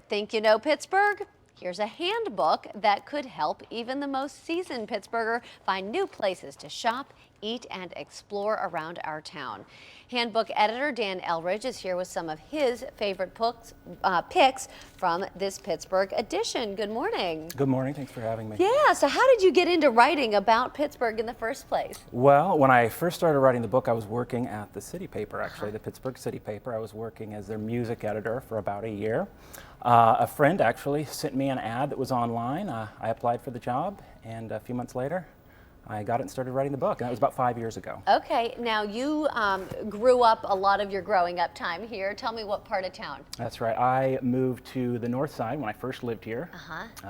Think you know Pittsburgh? Here's a handbook that could help even the most seasoned Pittsburgher find new places to shop, eat, and explore around our town. Handbook editor Dan Eldridge is here with some of his favorite picks from this Pittsburgh edition. Good morning. Good morning. Thanks for having me. Yeah, so how did you get into writing about Pittsburgh in the first place? Well, when I first started writing the book, I was working at the city paper, actually, the Pittsburgh City paper. I was working as their music editor for about a year. A friend actually sent me an ad that was online. I applied for the job, and a few months later, I got it and started writing the book, and that was about 5 years ago. Okay, now you grew up a lot of your growing up time here. Tell me what part of town? That's right. I moved to the north side when I first lived here.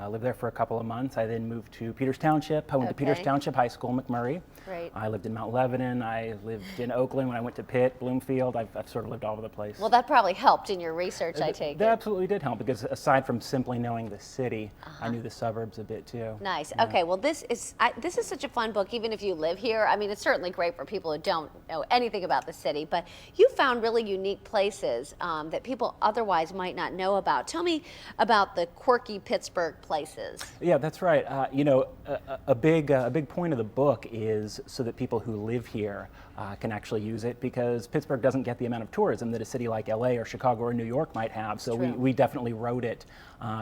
Lived there for a couple of months. I then moved to Peters Township. I went to Peters Township High School, McMurray. Great. I lived in Mount Lebanon. I lived in Oakland when I went to Pitt, Bloomfield. I've sort of lived all over the place. Well, that probably helped in your research, I take it. That absolutely did help, because aside from simply knowing the city, I knew the suburbs a bit too. Nice. Yeah. Okay, well this is such a fun book, even if you live here. I mean, it's certainly great for people who don't know anything about the city, but you found really unique places that people otherwise might not know about. Tell me about the quirky Pittsburgh places. Yeah, that's right. You know, a big point of the book is so that people who live here can actually use it, because Pittsburgh doesn't get the amount of tourism that a city like LA or Chicago or New York might have. So we definitely wrote it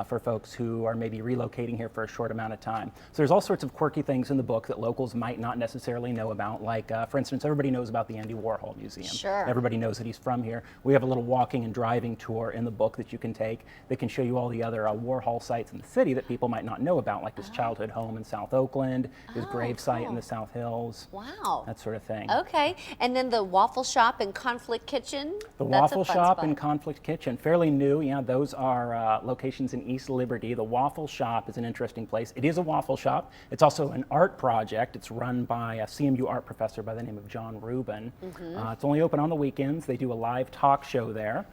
for folks who are maybe relocating here for a short amount of time. So there's all sorts of quirky things in the book that locals might not necessarily know about. Like, for instance, everybody knows about the Andy Warhol Museum. Sure. Everybody knows that he's from here. We have a little walking and driving tour in the book that you can take that can show you all the other Warhol sites in the city that people might not know about, like his childhood home in South Oakland, his grave site in the South Hills. Wow. That sort of thing. Okay, and then the Waffle Shop and Conflict Kitchen? The Waffle Shop and Conflict Kitchen, fairly new. Yeah, those are locations in East Liberty. The Waffle Shop is an interesting place. It is a waffle shop. It's also an art project. It's run by a CMU art professor by the name of John Rubin. It's only open on the weekends. They do a live talk show there.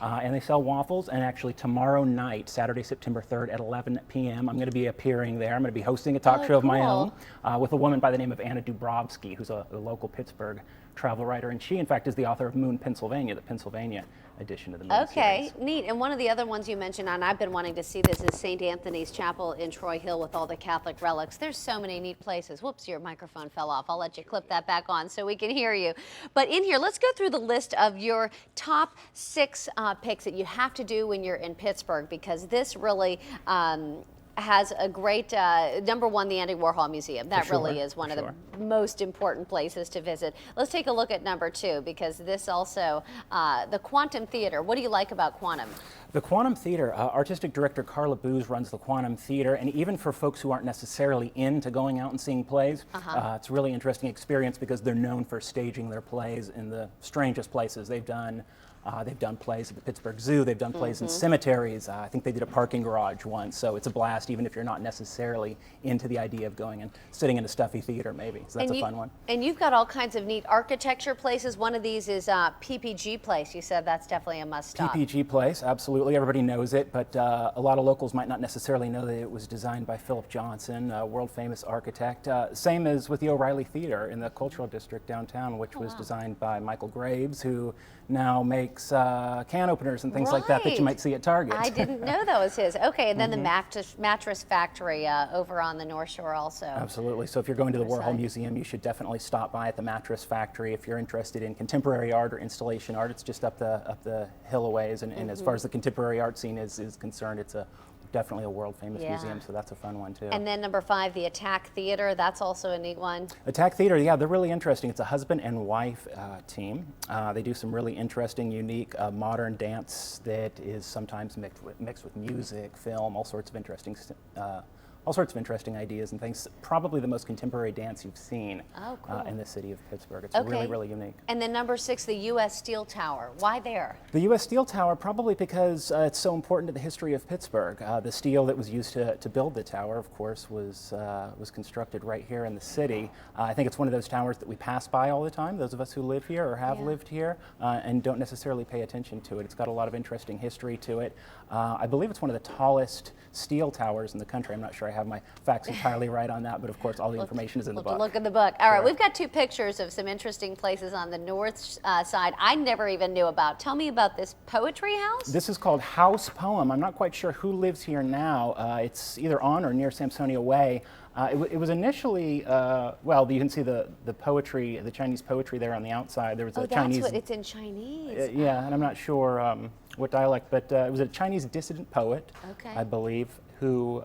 And they sell waffles, and actually tomorrow night, Saturday, September 3rd at 11 p.m., I'm going to be appearing there. I'm going to be hosting a talk show of my own with a woman by the name of Anna Dubrovsky, who's a local Pittsburgh travel writer, and she, in fact, is the author of Moon, Pennsylvania, the Pennsylvania edition of the Moon series. Neat. And one of the other ones you mentioned, and I've been wanting to see this, is St. Anthony's Chapel in Troy Hill with all the Catholic relics. There's so many neat places. Whoops, your microphone fell off. I'll let you clip that back on so we can hear you. But in here, let's go through the list of your top 6 picks that you have to do when you're in Pittsburgh, because this really has a great, number one, the Andy Warhol Museum. That really is one of the most important places to visit. Let's take a look at number 2, because this also, the Quantum Theater. What do you like about Quantum? The Quantum Theater, artistic director Carla Booz runs the Quantum Theater, and even for folks who aren't necessarily into going out and seeing plays, it's a really interesting experience, because they're known for staging their plays in the strangest places. They've done plays at the Pittsburgh Zoo. They've done plays in cemeteries. I think they did a parking garage once. So it's a blast, even if you're not necessarily into the idea of going and sitting in a stuffy theater, maybe. So that's a fun one. And you've got all kinds of neat architecture places. One of these is PPG Place. You said that's definitely a must-stop. PPG Place, absolutely. Everybody knows it, but a lot of locals might not necessarily know that it was designed by Philip Johnson, a world-famous architect. Same as with the O'Reilly Theater in the Cultural District downtown, which was designed by Michael Graves, who now makes can openers and things like that you might see at Target. I didn't know that was his. Okay, and then the mattress factory over on the North Shore also. Absolutely. So if you're going to the Warhol Museum, you should definitely stop by at the mattress factory. If you're interested in contemporary art or installation art, it's just up the hill a ways. And as far as the contemporary art scene is concerned, it's definitely a world-famous museum, so that's a fun one too. And then number 5, the Attack Theater. That's also a neat one. Attack Theater, yeah, they're really interesting. It's a husband and wife team. They do some really interesting, unique, modern dance that is sometimes mixed with music, film, all sorts of interesting ideas and things. Probably the most contemporary dance you've seen in the city of Pittsburgh. It's really, really unique. And then number 6, the U.S. Steel Tower. Why there? The U.S. Steel Tower, probably because it's so important to the history of Pittsburgh. The steel that was used to build the tower, of course, was constructed right here in the city. I think it's one of those towers that we pass by all the time, those of us who live here or have lived here, and don't necessarily pay attention to it. It's got a lot of interesting history to it. I believe it's one of the tallest steel towers in the country. I'm not sure. I have my facts entirely right on that, but of course all the information is in the book. Look in the book. All right, Sure. we've got 2 pictures of some interesting places on the north side I never even knew about. Tell me about this poetry house. This is called House Poem. I'm not quite sure who lives here now. It's either on or near Sampsonia Way. It was initially, well, you can see the poetry, the Chinese poetry there on the outside. There was a Chinese. That's what it's in Chinese. Yeah, and I'm not sure what dialect, but it was a Chinese dissident poet, Okay. I believe, who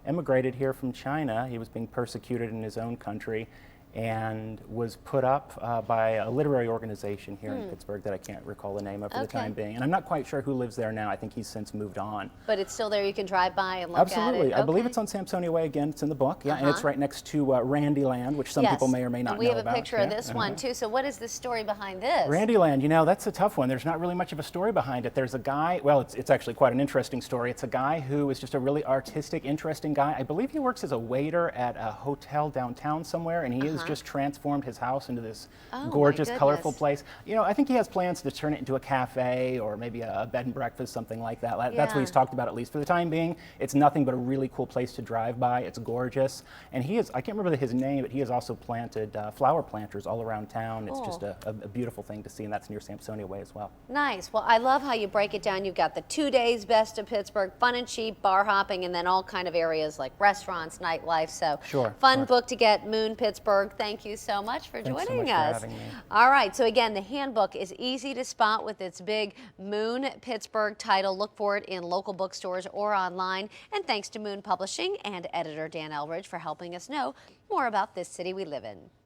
emigrated here from China. He was being persecuted in his own country and was put up by a literary organization here in Pittsburgh that I can't recall the name of for the time being. And I'm not quite sure who lives there now. I think he's since moved on. But it's still there. You can drive by and look Absolutely. at it. I believe Okay. it's on Sampsonia Way again. It's in the book. Yeah, and it's right next to Randyland, which some people may or may not and we know have about. a picture of this one too. So what is the story behind this? Randyland, you know, that's a tough one. There's not really much of a story behind it. There's a guy, well, it's actually quite an interesting story. It's a guy who is just a really artistic, interesting guy. I believe he works as a waiter at a hotel downtown somewhere, and he has just transformed his house into this gorgeous, colorful place. You know, I think he has plans to turn it into a cafe or maybe a bed and breakfast, something like that. That's what he's talked about, at least for the time being. It's nothing but a really cool place to drive by. It's gorgeous. And he is, I can't remember his name, but he has also planted flower planters all around town. It's just a beautiful thing to see, and that's near Sampsonia Way as well. Nice. Well, I love how you break it down. You've got the 2 days best of Pittsburgh, fun and cheap, bar hopping, and then all kind of areas like restaurants, nightlife. So fun book to get, Moon Pittsburgh. Thank you so much for joining Thanks so much us. for having me. All right. So again, the handbook is easy to spot with its big Moon Pittsburgh title. Look for it in local bookstores or online. And thanks to Moon Publishing and editor Dan Eldridge for helping us know more about this city we live in.